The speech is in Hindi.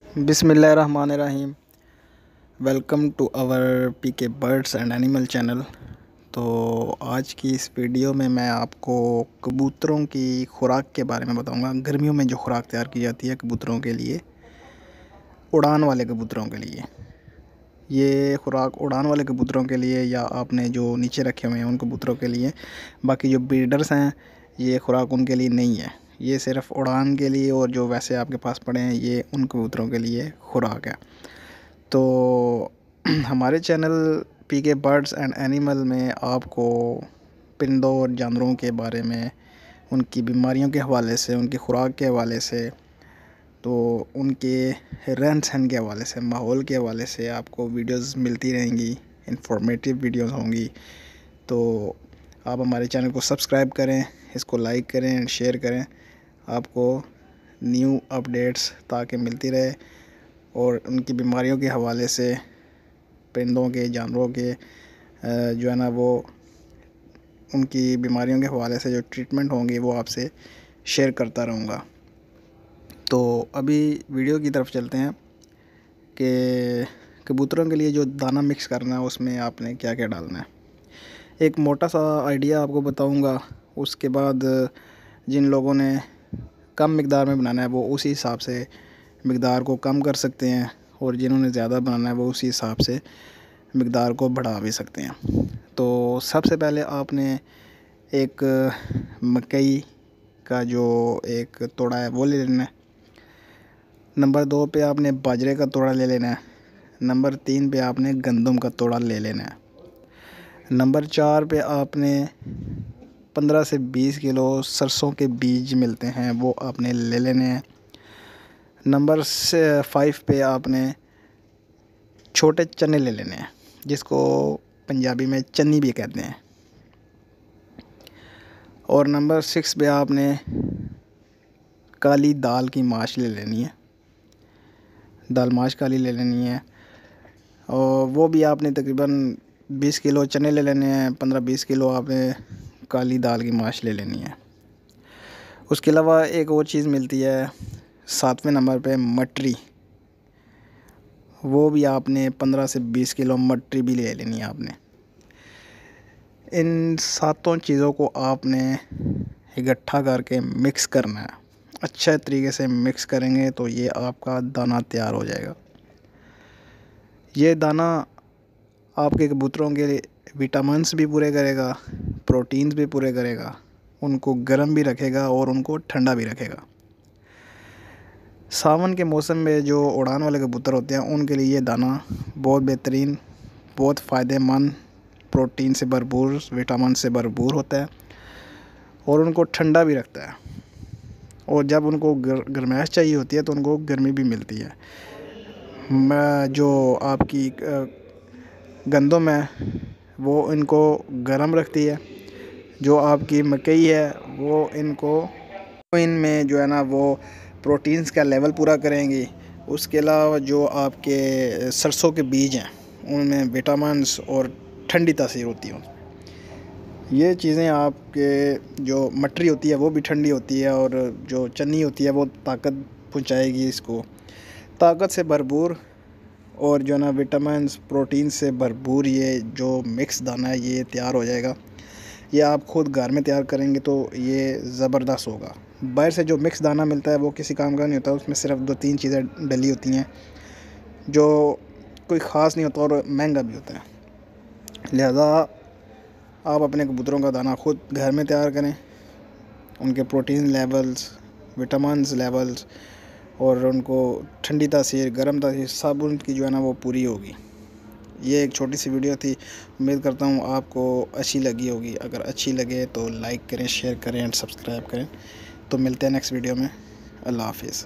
बिस्मिल्लाहिर्रहमानिर्रहीम। Welcome to our PK birds and animal channel. तो आज की इस वीडियो में मैं आपको कबूतरों की खुराक के बारे में बताऊंगा। गर्मियों में जो खुराक तैयार की जाती है कबूतरों के लिए, उड़ान वाले कबूतरों के लिए, ये खुराक उड़ान वाले कबूतरों के लिए या आपने जो नीचे रखे हुए हैं उन कबूतरों के लिए। बाकी जो ब्रीडर्स हैं ये खुराक उनके लिए नहीं है, ये सिर्फ़ उड़ान के लिए और जो वैसे आपके पास पड़े हैं ये उन कबूतरों के लिए खुराक है। तो हमारे channel PK birds and animal में आपको परिंदों और जानवरों के बारे में, उनकी बीमारियों के हवाले से, उनकी खुराक के हवाले से, तो उनके रहन सहन के हवाले से, माहौल के हवाले से आपको वीडियोस मिलती रहेंगी, इंफॉर्मेटिव वीडियोस होंगी। तो आप हमारे चैनल को सब्सक्राइब करें, इसको लाइक करें एंड शेयर करें, आपको न्यू अपडेट्स ताकि मिलती रहे। और उनकी बीमारियों के हवाले से, परिंदों के, जानवरों के जो है ना, वो उनकी बीमारियों के हवाले से जो ट्रीटमेंट होंगी वो आपसे शेयर करता रहूँगा। तो अभी वीडियो की तरफ चलते हैं कि कबूतरों के लिए जो दाना मिक्स करना है उसमें आपने क्या क्या डालना है। एक मोटा सा आइडिया आपको बताऊंगा, उसके बाद जिन लोगों ने कम मिक़दार में बनाना है वो उसी हिसाब से मिक़दार को कम कर सकते हैं, और जिन्होंने ज़्यादा बनाना है वो उसी हिसाब से मिक़दार को बढ़ा भी सकते हैं। तो सबसे पहले आपने एक मकई का जो एक तोड़ा है वो ले लेना है। नंबर 2 पे आपने बाजरे का तोड़ा ले लेना है। नंबर 3 पे आपने गंदम का तोड़ा ले लेना है। नंबर 4 पे आपने 15 से 20 किलो सरसों के बीज मिलते हैं वो आपने ले लेने हैं। नंबर 5 पे आपने छोटे चने ले लेने हैं, जिसको पंजाबी में चन्नी भी कहते हैं। और नंबर 6 पे आपने काली दाल की माश ले लेनी है, दाल माश काली ले लेनी है। और वो भी आपने तकरीबन 20 किलो चने ले लेने हैं, 15-20 किलो आपने काली दाल की माश ले लेनी है। उसके अलावा एक और चीज़ मिलती है 7वें नंबर पे, मटरी। वो भी आपने 15 से 20 किलो मटरी भी ले लेनी है आपने। इन सातों चीज़ों को आपने इकट्ठा करके मिक्स करना है। अच्छे तरीके से मिक्स करेंगे तो ये आपका दाना तैयार हो जाएगा। ये दाना आपके कबूतरों के विटामिन्स भी पूरे करेगा, प्रोटीन्स भी पूरे करेगा, उनको गर्म भी रखेगा और उनको ठंडा भी रखेगा। सावन के मौसम में जो उड़ान वाले कबूतर होते हैं उनके लिए ये दाना बहुत बेहतरीन, बहुत फ़ायदेमंद, प्रोटीन से भरपूर, विटामिन से भरपूर होता है और उनको ठंडा भी रखता है। और जब उनको गर्माइश चाहिए होती है तो उनको गर्मी भी मिलती है। जो आपकी गंदम है वो इनको गर्म रखती है, जो आपकी मकई है वो इनमें जो है ना वो प्रोटीन्स का लेवल पूरा करेंगी। उसके अलावा जो आपके सरसों के बीज हैं उनमें विटामिन्स और ठंडी तासीर होती है। ये चीज़ें आपके जो मटरी होती है वो भी ठंडी होती है, और जो चन्नी होती है वो ताकत पहुंचाएगी इसको, ताकत से भरपूर और जो ना विटामिन्स, प्रोटीन से भरपूर ये जो मिक्स दाना है ये तैयार हो जाएगा। ये आप ख़ुद घर में तैयार करेंगे तो ये ज़बरदस्त होगा। बाहर से जो मिक्स दाना मिलता है वो किसी काम का नहीं होता, उसमें सिर्फ 2-3 चीज़ें डली होती हैं जो कोई ख़ास नहीं होता और महंगा भी होता है। लिहाजा आप अपने कबूतरों का दाना ख़ुद घर में तैयार करें, उनके प्रोटीन लेवल्स, विटामिन्स लेवल्स और उनको ठंडी तासीर, गर्म तासीर सब उनकी जो है ना वो पूरी होगी। ये एक छोटी सी वीडियो थी, उम्मीद करता हूँ आपको अच्छी लगी होगी। अगर अच्छी लगे तो लाइक करें, शेयर करें एंड सब्सक्राइब करें। तो मिलते हैं नेक्स्ट वीडियो में। अल्लाह हाफिज़।